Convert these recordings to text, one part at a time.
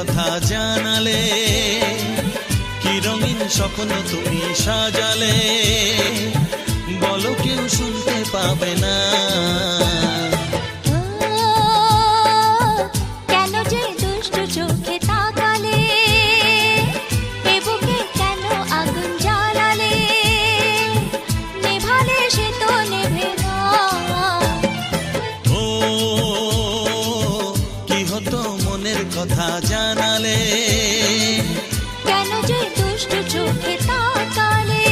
কথা জানালে, কি রঙিন স্বপ্ন তুমি সাজালে, বলো কেউ শুনতে পাবে না। কেন যে দুষ্ট চোখে তাকালে, এ বুকে কেন আগুন জ্বালালে, নেভালে সে তো নেভে না। ও কি হতো মনের কথা জানালে, কেন যে দুষ্ট চোখে তাকালে।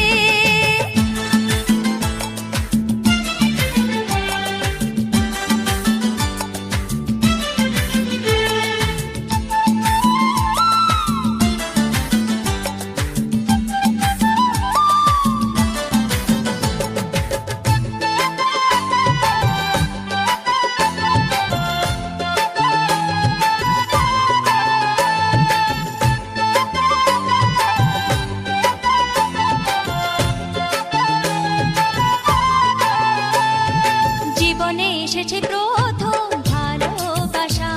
জীবনে এসেছে প্রথম ভালোবাসা,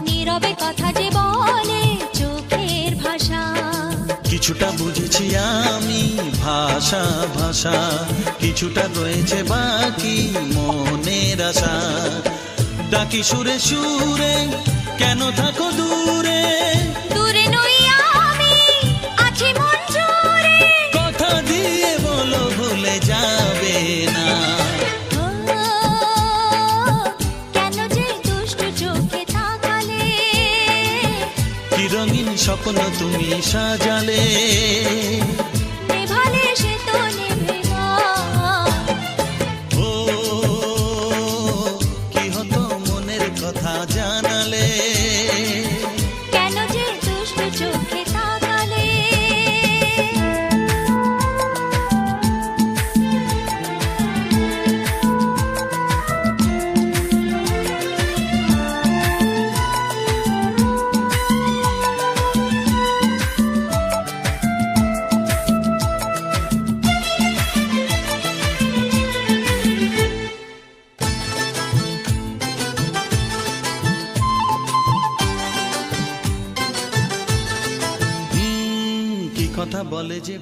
নীরবে কথা যে বলে চোখের ভাষা। কিছুটা বুঝেছি আমি ভাষা ভাষা, কিছুটা রয়েছে বাকি মনের আশা। ডাকি সুরে সুরে কেন থাকো দূরে, দূরে নই আমি আছি মন জুড়ে। কথা দিয়ে বলো ভুলে যাবে না। কেন যে দুষ্ট চোখে তাকালে, কি রঙিন স্বপ্ন তুমি সাজালে, নেভালে সে তো নেভে না। ও কি হতো মনের কথা জানালে, কেন যে দুষ্ট চোখে তাকালে। কি কথা বলে যে